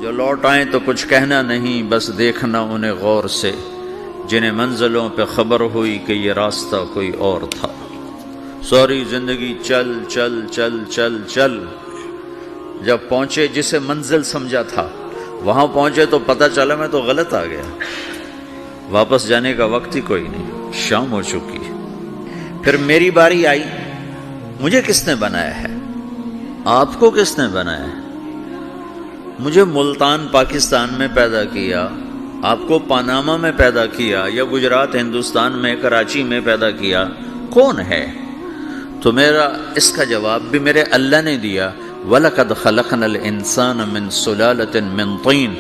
جو لوٹ آئیں تو کچھ کہنا نہیں، بس دیکھنا انہیں غور سے، جنہیں منزلوں پہ خبر ہوئی کہ یہ راستہ کوئی اور تھا۔ ساری زندگی چل چل چل چل چل، جب پہنچے جسے منزل سمجھا تھا وہاں پہنچے تو پتہ چلا میں تو غلط آ گیا، واپس جانے کا وقت ہی کوئی نہیں، شام ہو چکی۔ پھر میری باری آئی، مجھے کس نے بنایا ہے؟ آپ کو کس نے بنایا ہے؟ مجھے ملتان پاکستان میں پیدا کیا، آپ کو پاناما میں پیدا کیا، یا گجرات ہندوستان میں کراچی میں پیدا کیا، کون ہے؟ تو میرا اس کا جواب بھی میرے اللہ نے دیا، وَلَقَدْ خَلَقْنَا الْإِنسَانَ مِنْ سُلَالَةٍ مِنْ طِينٍ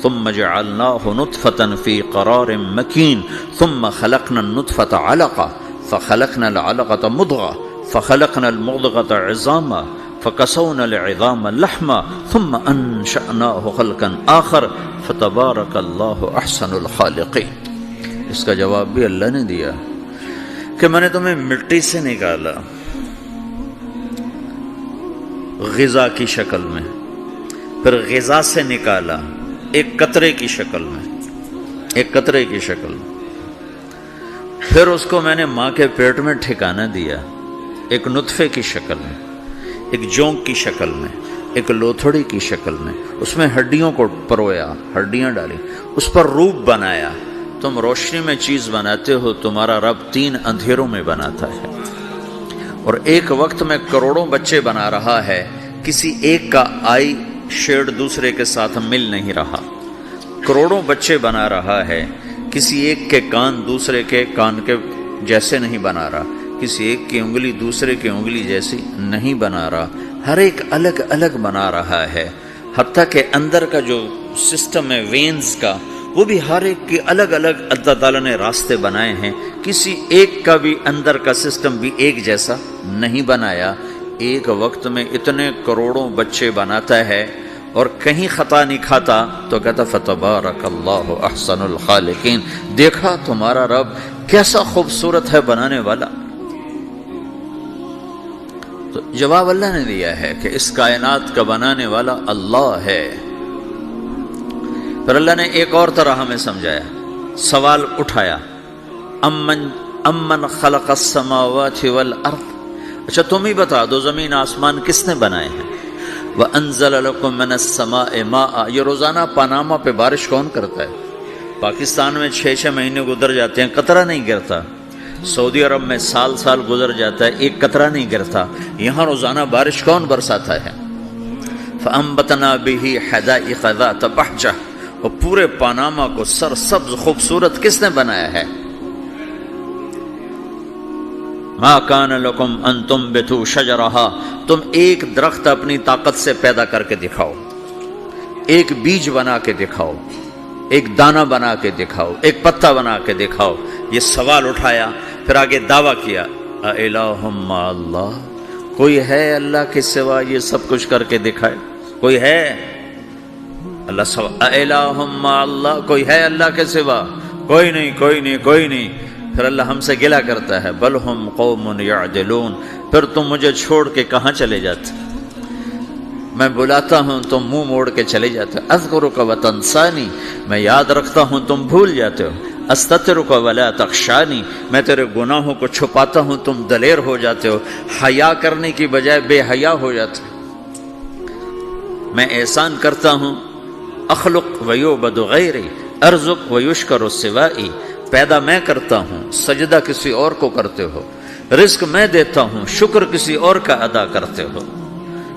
ثُمَّ جَعَلْنَاهُ نُطْفَةً فِي قَرَارٍ مَكِينٍ ثُمَّ خَلَقْنَا النُّطْفَةَ عَلَقَةً فَخَلَقْنَا الْعَلَقَةَ مُضْغَةً فَخَلَقْنَا الْمُضْغَةَ عِظَامًا فَكَسَوْنَا الْعِظَامَ لَحْمًا ثُمَّ أَنشَأْنَاهُ خَلْقًا آخَرَ فَتَبَارَكَ اللَّهُ أَحْسَنُ الْخَالِقِينَ۔ اس کا جواب بھی اللہ نے دیا کہ میں نے تمہیں مٹی سے نکالا غذا کی شکل میں، پھر غذا سے نکالا ایک قطرے کی شکل میں، ایک قطرے کی شکل میں، پھر اس کو میں نے ماں کے پیٹ میں ٹھکانہ دیا ایک نطفے کی شکل میں، ایک جونک کی شکل میں، ایک لوتھڑی کی شکل میں، اس میں ہڈیوں کو پرویا، ہڈیاں ڈالی، اس پر روپ بنایا۔ تم روشنی میں چیز بناتے ہو، تمہارا رب 3 اندھیروں میں بناتا ہے، اور ایک وقت میں کروڑوں بچے بنا رہا ہے، کسی ایک کا آئی شیڈ دوسرے کے ساتھ مل نہیں رہا، کروڑوں بچے بنا رہا ہے، کسی ایک کے کان دوسرے کے کان کے جیسے نہیں بنا رہا، کسی ایک کی انگلی دوسرے کی انگلی جیسی نہیں بنا رہا، ہر ایک الگ الگ بنا رہا ہے، حتیٰ کہ اندر کا جو سسٹم ہے وینز کا، وہ بھی ہر ایک کی الگ الگ اللہ تعالیٰ نے راستے بنائے ہیں، کسی ایک کا بھی اندر کا سسٹم بھی ایک جیسا نہیں بنایا۔ ایک وقت میں اتنے کروڑوں بچے بناتا ہے اور کہیں خطا نہیں کھاتا، تو کہتا فتبارک اللہ احسن الخالقین، دیکھا تمہارا رب کیسا خوبصورت ہے بنانے والا۔ تو جواب اللہ نے دیا ہے کہ اس کائنات کا بنانے والا اللہ ہے۔ پھر اللہ نے ایک اور طرح ہمیں سمجھایا، سوال اٹھایا، امن خلق السماوات والارض، اچھا تم ہی بتا دو زمین آسمان کس نے بنائے ہیں؟ وَأَنزَلَ لَكُم مِّنَ السَّمَاءِ مَاءً، یہ روزانہ پاناما پہ بارش کون کرتا ہے؟ پاکستان میں 6 مہینے گزر جاتے ہیں، قطرہ نہیں گرتا، سعودی عرب میں سال سال گزر جاتا ہے، ایک قطرہ نہیں گرتا، یہاں روزانہ بارش کون برساتا ہے؟ فَأَنبَتْنَا بِهِ حَدَائِقَ ذَاتَ بَهْجَةٍ، اور پورے پاناما کو سرسبز خوبصورت کس نے بنایا ہے؟ ما کان لکم ان تنبتوا شجرہا، تم ایک درخت اپنی طاقت سے پیدا کر کے دکھاؤ، ایک بیج بنا کے دکھاؤ، ایک دانہ بنا کے دکھاؤ، ایک پتا بنا کے دکھاؤ۔ یہ سوال اٹھایا، پھر آگے دعویٰ کیا، اِلٰہٌ مع اللہ، کوئی ہے اللہ کے سوا یہ سب کچھ کر کے دکھائے؟ کوئی ہے؟ اللہ سوا اِلٰہٌ مع اللہ، کوئی ہے اللہ کے سوا؟ کوئی نہیں، کوئی نہیں، کوئی نہیں۔ پھر اللہ ہم سے گلہ کرتا ہے، بل ہم قوم یعدلون، پھر تم مجھے چھوڑ کے کہاں چلے جاتے؟ میں بلاتا ہوں تم منہ موڑ کے چلے جاتے ہو، اذکرک وتنسانی، میں یاد رکھتا ہوں تم بھول جاتے ہو، استترک ولا تخشانی، میں تیرے گناہوں کو چھپاتا ہوں تم دلیر ہو جاتے ہو، حیا کرنے کی بجائے بے حیا ہو جاتے ہو، میں احسان کرتا ہوں، اخلق ویعبد غیری ارزق ویشکر سوائی، پیدا میں کرتا ہوں، سجدہ کسی اور کو کرتے ہو، رزق میں دیتا ہوں، شکر کسی اور کا ادا کرتے ہو،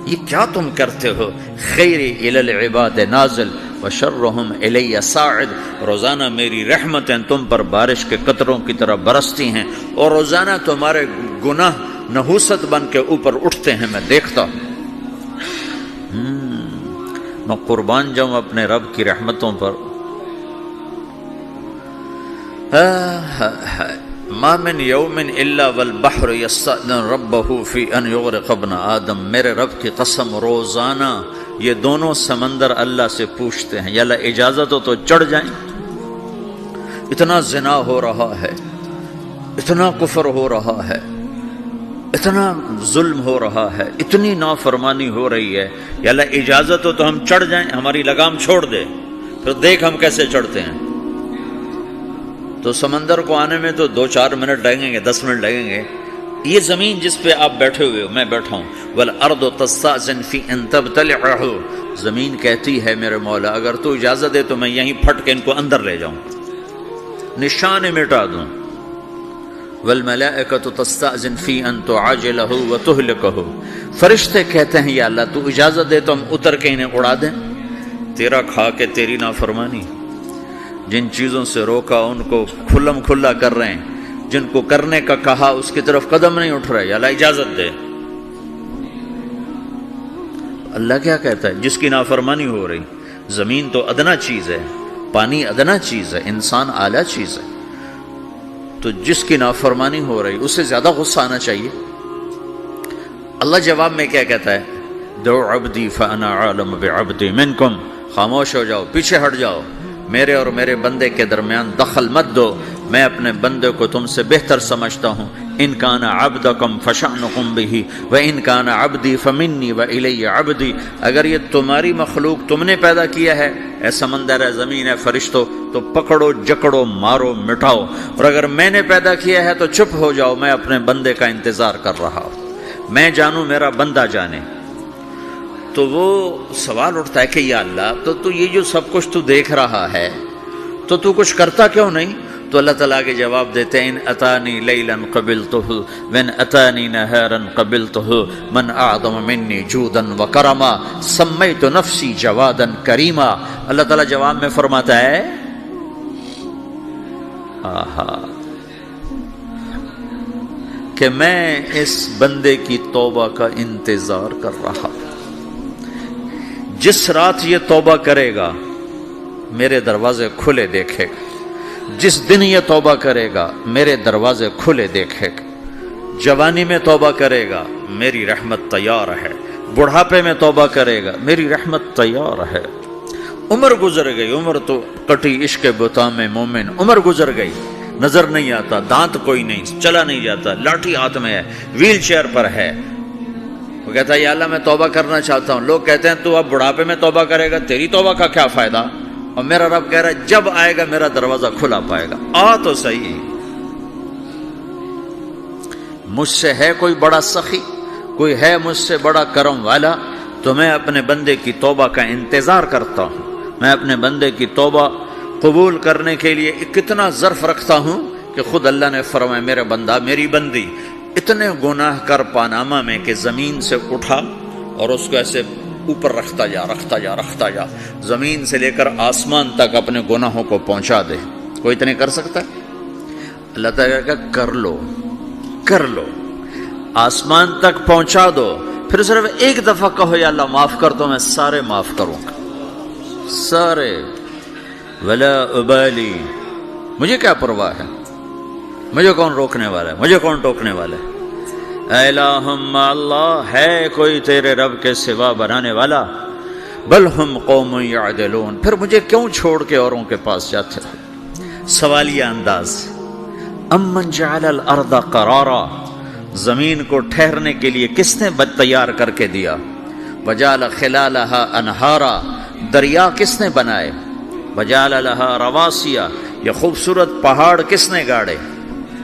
یہ کیا تم کرتے ہو؟ خیری الی العباد نازل وشرہم الی صاعد، روزانہ میری رحمتیں تم پر بارش کے قطروں کی طرح برستی ہیں، اور روزانہ تمہارے گناہ نحوست بن کے اوپر اٹھتے ہیں، میں دیکھتا ہوں۔ میں قربان جاؤں اپنے رب کی رحمتوں پر۔ ما من یوم الا والبحر یستأذن ربہ فی ان یغرق ابن آدم، میرے رب کی قسم روزانہ یہ دونوں سمندر اللہ سے پوچھتے ہیں، یا اللہ اجازت ہو تو چڑھ جائیں، اتنا زنا ہو رہا ہے، اتنا کفر ہو رہا ہے، اتنا ظلم ہو رہا ہے، اتنی نافرمانی ہو رہی ہے، یا اللہ اجازت ہو تو ہم چڑھ جائیں، ہماری لگام چھوڑ دے، پھر دیکھ ہم کیسے چڑھتے ہیں۔ تو سمندر کو آنے میں تو 2-4 منٹ لگیں گے، 10 منٹ لگیں گے۔ یہ زمین جس پہ آپ بیٹھے ہوئے ہو، میں بیٹھا ہوں، والارض تستأذن فی ان تبتلعہ، زمین کہتی ہے میرے مولا اگر تو اجازت دے تو میں یہیں پھٹ کے ان کو اندر لے جاؤں، نشان مٹا دوں۔ والملائکۃ تستأذن فی ان تعاجلہ وتہلکہ، فرشتے کہتے ہیں یا اللہ تو اجازت دے تو ہم اتر کے انہیں اڑا دیں، تیرا کھا کے تیری نافرمانی۔ جن چیزوں سے روکا ان کو کھلم کھلا کر رہے ہیں، جن کو کرنے کا کہا اس کی طرف قدم نہیں اٹھ رہے، یا اللہ اجازت دے۔ اللہ کیا کہتا ہے؟ جس کی نافرمانی ہو رہی، زمین تو ادنا چیز ہے، پانی ادنا چیز ہے، انسان اعلیٰ چیز ہے، تو جس کی نافرمانی ہو رہی اس سے زیادہ غصہ آنا چاہیے۔ اللہ جواب میں کیا کہتا ہے؟ دعو عبدی فانا عالم بعبدی منکم، خاموش ہو جاؤ، پیچھے ہٹ جاؤ، میرے اور میرے بندے کے درمیان دخل مت دو، میں اپنے بندے کو تم سے بہتر سمجھتا ہوں۔ ان کان عبدکم فشأنکم بہ وان کان عبدی فمنی والی عبدی، اگر یہ تمہاری مخلوق تم نے پیدا کیا ہے، اے سمندر ہے، زمین ہے، فرشتوں، تو پکڑو جکڑو مارو مٹاؤ، اور اگر میں نے پیدا کیا ہے تو چپ ہو جاؤ، میں اپنے بندے کا انتظار کر رہا ہوں، میں جانوں میرا بندہ جانے۔ تو وہ سوال اٹھتا ہے کہ یا اللہ تو یہ جو سب کچھ تو دیکھ رہا ہے تو کچھ کرتا کیوں نہیں؟ تو اللہ تعالیٰ کے جواب دیتے ہیں ان اتانی لیلا قبلتہ وان اتانی نہارا قبلتہ من اعظم منی جودا وکرما سمیت نفسی جوادا کریما۔ اللہ تعالیٰ جواب میں فرماتا ہے کہ میں اس بندے کی توبہ کا انتظار کر رہا ہوں، جس رات یہ توبہ کرے گا میرے دروازے کھلے دیکھے گا، جس دن یہ توبہ کرے گا میرے دروازے کھلے دیکھے گا، جوانی میں توبہ کرے گا میری رحمت تیار ہے، بڑھاپے میں توبہ کرے گا میری رحمت تیار ہے۔ عمر گزر گئی، عمر تو کٹی عشق بتا میں مومن، عمر گزر گئی، نظر نہیں آتا، دانت کوئی نہیں، چلا نہیں جاتا، لاٹھی ہاتھ میں ہے، ویل چیئر پر ہے، وہ کہتا ہے یا اللہ میں توبہ کرنا چاہتا ہوں۔ لوگ کہتے ہیں تو اب بڑھاپے میں توبہ کرے گا، تیری توبہ کا کیا فائدہ؟ اور میرا رب کہہ رہا ہے جب آئے گا میرا دروازہ کھلا پائے گا، آ تو صحیح۔ مجھ سے ہے کوئی بڑا سخی، کوئی ہے مجھ سے بڑا کرم والا، تو میں اپنے بندے کی توبہ کا انتظار کرتا ہوں، میں اپنے بندے کی توبہ قبول کرنے کے لیے کتنا ظرف رکھتا ہوں کہ خود اللہ نے فرمایا میرا بندہ میری بندی اتنے گناہ کر پاناما میں کہ زمین سے اٹھا اور اس کو ایسے اوپر رکھتا جا، زمین سے لے کر آسمان تک اپنے گناہوں کو پہنچا دے۔ کوئی اتنے کر سکتا ہے؟ اللہ تعالیٰ کا کر لو، آسمان تک پہنچا دو، پھر صرف ایک دفعہ کہو یا اللہ معاف کر تو میں سارے معاف کروں گا، سارے، ولا ابالی، مجھے کیا پرواہ ہے، مجھے کون روکنے والا ہے، مجھے کون ٹوکنے والا ہے۔ اے الہم اللہ، ہے کوئی تیرے رب کے سوا بنانے والا؟ بل ہم قوم یعدلون، پھر مجھے کیوں چھوڑ کے اوروں کے پاس جاتے ہو؟ سوالیہ انداز۔ امن جعل الارض قرارا، زمین کو ٹھہرنے کے لیے کس نے تیار کر کے دیا؟ وجعل خلالہا انہارا، دریا کس نے بنائے؟ وجعل لہا رواسیا، یہ خوبصورت پہاڑ کس نے گاڑے؟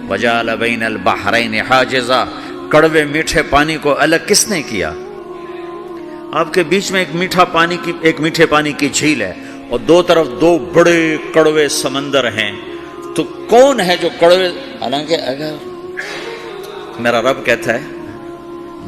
وجعل بین البحرین حاجزا، کڑوے میٹھے پانی کو الگ کس نے کیا؟ آپ کے بیچ میں ایک میٹھے پانی کی جھیل ہے اور دو طرف دو بڑے کڑوے سمندر ہیں، تو کون ہے جو کڑوے؟ حالانکہ اگر میرا رب کہتا ہے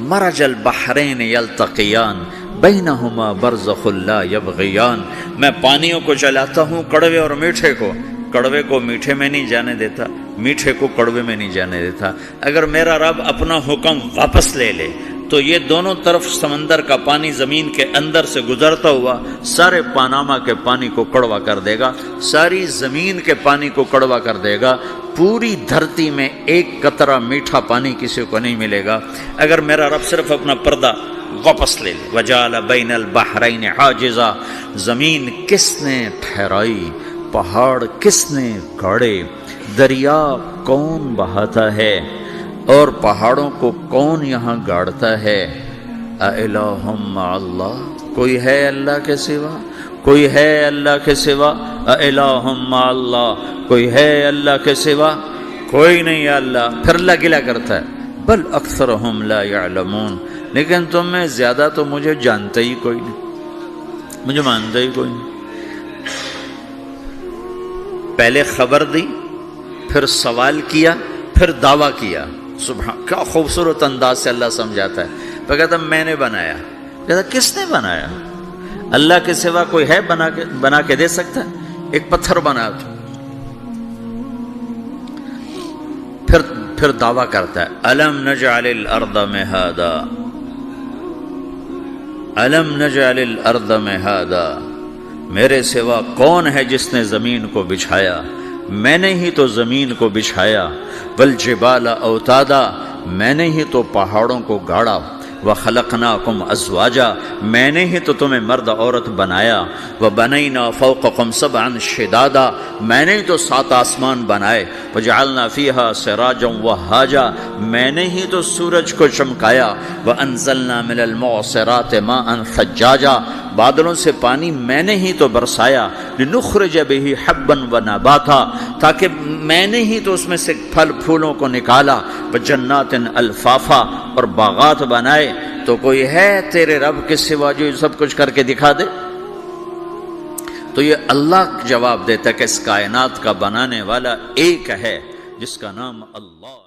مرج البحرین یلتقیان بینہما برزخ لا یبغیان، میں پانیوں کو چلاتا ہوں، کڑوے اور میٹھے کو، کڑوے کو میٹھے میں نہیں جانے دیتا، میٹھے کو کڑوے میں نہیں جانے دیتا۔ اگر میرا رب اپنا حکم واپس لے لے تو یہ دونوں طرف سمندر کا پانی زمین کے اندر سے گزرتا ہوا سارے پاناما کے پانی کو کڑوا کر دے گا، ساری زمین کے پانی کو کڑوا کر دے گا، پوری دھرتی میں ایک قطرہ میٹھا پانی کسی کو نہیں ملے گا اگر میرا رب صرف اپنا پردہ واپس لے لے۔ وجعل بین البحرین حاجزا، زمین کس نے ٹھہرائی، پہاڑ کس نے گاڑے، دریا کون بہاتا ہے؟ اور پہاڑوں کو کون یہاں گاڑتا ہے؟ اِلَٰهٌ مَّعَ اللَّهِ، کوئی ہے اللہ کے سوا؟ کوئی ہے اللہ کے سوا؟ اِلَٰهٌ مَّعَ اللَّهِ، کوئی ہے اللہ کے سوا؟ کوئی نہیں ہے اللہ۔ پھر اللہ گلہ کرتا ہے بل اکثرہم لا یعلمون، لیکن تم میں زیادہ تو مجھے جانتا ہی کوئی نہیں، مجھے مانتا ہی کوئی نہیں۔ پہلے خبر دی، پھر سوال کیا، پھر دعویٰ کیا۔ سبحان، کیا خوبصورت انداز سے اللہ سمجھاتا ہے۔ تو کہتا میں نے بنایا، کہتا کس نے بنایا؟ اللہ کے سوا کوئی ہے بنا کے دے سکتا ہے؟ ایک پتھر بنا تو پھر دعویٰ کرتا ہے الم نجعل الارض مہادا، الم نجعل الارض مہادا، میرے سوا کون ہے جس نے زمین کو بچھایا؟ میں نے ہی تو زمین کو بچھایا۔ والجبال اوتادا، میں نے ہی تو پہاڑوں کو گاڑا۔ وخلقناکم ازواجا، میں نے ہی تو تمہیں مرد عورت بنایا۔ وبنینا فوقکم سبعا شدادا، میں نے ہی تو 7 آسمان بنائے۔ وجعلنا فیہا سراجا وہاجا، میں نے ہی تو سورج کو چمکایا۔ وانزلنا من المعصرات ماء ثجاجا، بادلوں سے پانی میں نے ہی تو برسایا۔ لنخرج بہ حبا ونباتا، تاکہ میں نے ہی تو اس میں سے پھل پھولوں کو نکالا۔ وجنات الفافا، اور باغات بنائے۔ تو کوئی ہے تیرے رب کے سوا جو سب کچھ کر کے دکھا دے؟ تو یہ اللہ جواب دیتا ہے کہ اس کائنات کا بنانے والا ایک ہے جس کا نام اللہ